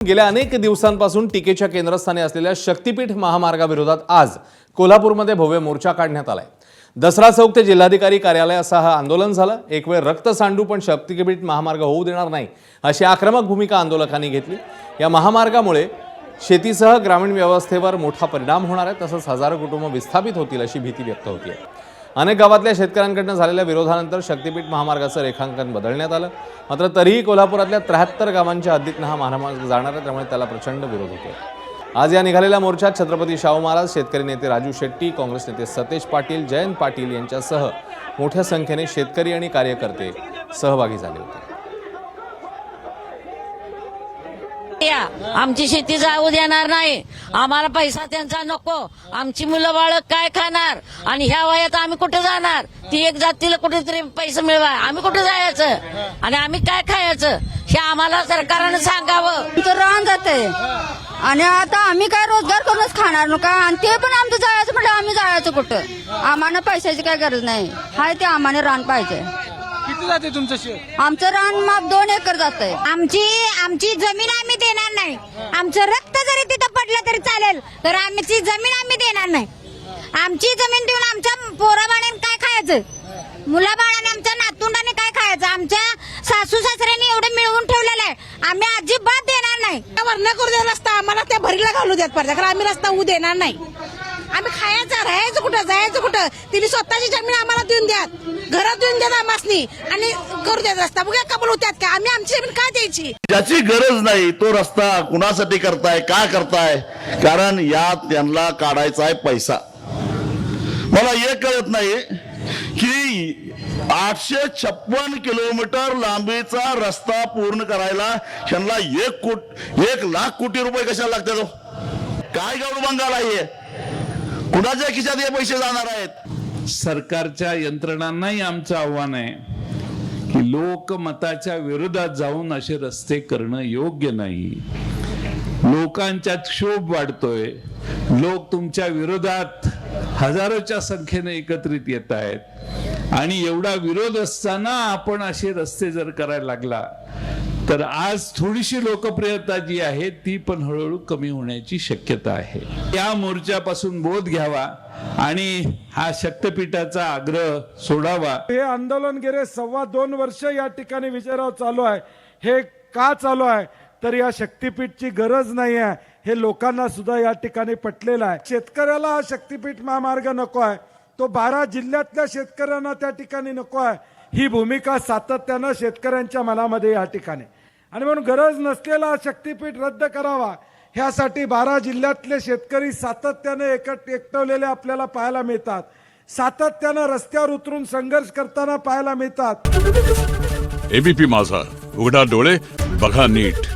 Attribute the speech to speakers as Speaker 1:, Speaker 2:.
Speaker 1: गेल्या अनेक दिवसांपासून टीकेच्या केंद्रस्थानी असलेल्या शक्तीपीठ महामार्गाविरोधात आज कोल्हापूरमध्ये भव्य मोर्चा काढण्यात आलाय। दसरा चौक ते जिल्हाधिकारी कार्यालय असा हा आंदोलन झालं। एक वेळ रक्त सांडू पण शक्तीपीठ महामार्ग होऊ देणार नाही अशी आक्रमक भूमिका आंदोलकांनी घेतली। या महामार्गामुळे शेतीसह ग्रामीण व्यवस्थेवर मोठा परिणाम होणार आहे, तसंच हजारो कुटुंब विस्थापित होतील अशी भीती व्यक्त होती आहे। अनेक गावातल्या शेतकऱ्यांकडून झालेल्या विरोधानंतर शक्तीपीठ महामार्गाचं रेखांकन बदलण्यात आलं, मात्र तरीही कोल्हापुरातल्या 73 गावांच्या हद्दीतनं हा महामार्ग जाणार आहे, त्यामुळे त्याला प्रचंड विरोध होतोय। आज या निघालेल्या मोर्चात छत्रपती शाहू महाराज, शेतकरी नेते राजू शेट्टी, काँग्रेस नेते सतेज पाटील, जयंत पाटील यांच्यासह मोठ्या संख्येने शेतकरी आणि कार्यकर्ते सहभागी झाले होते।
Speaker 2: आमची शेती जाऊ देणार नाही, आम्हाला पैसा त्यांचा नको, आमची मुलं बाळ काय खाणार आणि ह्या वयात आम्ही कुठे जाणार? ती एक जातीला कुठेतरी पैसे मिळवा, आम्ही कुठे जायचं आणि आम्ही काय खायचं हे आम्हाला सरकारने सांगावं।
Speaker 3: तर रान जाते आणि आता आम्ही काय रोजगार करूनच खाणार नको, आणि ते पण आमचं जायचं म्हटलं आम्ही जायचं कुठं? आम्हाला पैशाची काय गरज नाही, हाय ते आम्हाला रान पाहिजे।
Speaker 4: किती जाते तुमचं शेत?
Speaker 3: आमचं रान माप 2 एकर जातंय।
Speaker 5: आमची जमीन आम्ही देणार नाही, आमचं रक्त जरी तिथं पडलं तरी चालेल, तर आमची जमीन आम्ही देणार नाही। आमची जमीन देऊन आमच्या पोराबाळांनी काय खायचं, मुलाबाळांनी आमच्या नातुंडाने काय खायचं? आमच्या सासू सासऱ्यांनी एवढं मिळवून ठेवलेलं आहे, आम्ही अजिबात देणार नाही।
Speaker 6: वर्ण करू द्या रस्ता, आम्हाला त्या भरीला घालू द्यात पाहिजे, कारण आम्ही रस्ता होऊ देणार नाही। आम्ही खायचं, राहायचं कुठं, जायचं कुठं? तिने स्वतःची जमीन आम्हाला देऊन द्यात, घरात देऊन द्यात आम्हासनी, आणि करू द्यात रस्ता। बघा कबूल होत्यात का? आम्ही आमची जमीन काय द्यायची?
Speaker 7: ज्याची गरज नाही तो रस्ता कुणासाठी करताय, का करताय? कारण यात त्यांना काढायचा आहे पैसा। मला हे कळत नाही की 856 किलोमीटर लांबीचा रस्ता पूर्ण करायला त्यांना 1 लाख कोटी रुपये कशाला लागतात? काय गौड बंगाल आहे? कुणाच्या खिशात हे पैसे जाणार आहेत?
Speaker 8: सरकारच्या यंत्रणांनाही आमचं आव्हान आहे की लोकमताच्या विरोधात जाऊन असे रस्ते करणं योग्य नाही। लोकांच्यात क्षोभ वाढतोय, लोक तुमच्या विरोधात हजारोच्या संख्येने एकत्रित येत आहेत, आणि एवढा विरोध असताना आपण असे रस्ते जर करायला लागला तर आज थोडीशी लोकप्रियता जी आहे ती पण हळूहळू कमी होण्याची शक्यता आहे। या मोर्चापासून बोध घ्यावा आणि हा शक्तीपीठाचा आग्रह सोडावा।
Speaker 4: हे आंदोलन गेले 2.25 वर्ष या ठिकाणी विजयराव चालू आहे। हे का चालू आहे? तर या शक्तीपीठची गरज नाही आहे, हे लोकांना सुद्धा या ठिकाणी पटलेलं आहे। शेतकऱ्याला हा शक्तीपीठ महामार्ग नको आहे, तो 12 जिल्ह्यातल्या शेतकऱ्यांना त्या ठिकाणी नको आहे, ही भूमिका सातत्यानं शेतकऱ्यांच्या मनामध्ये या ठिकाणी, आणि म्हणून गरज नसलेला शक्तीपीठ रद्द करावा ह्यासाठी 12 जिल्ह्यातले शेतकरी सातत्याने एकवटलेले आपल्याला पाहायला मिळतात, सातत्यानं रस्त्यावर उतरून संघर्ष करताना पाहायला मिळतात।
Speaker 9: एबीपी माझा, उघडा डोळे बघा नीट।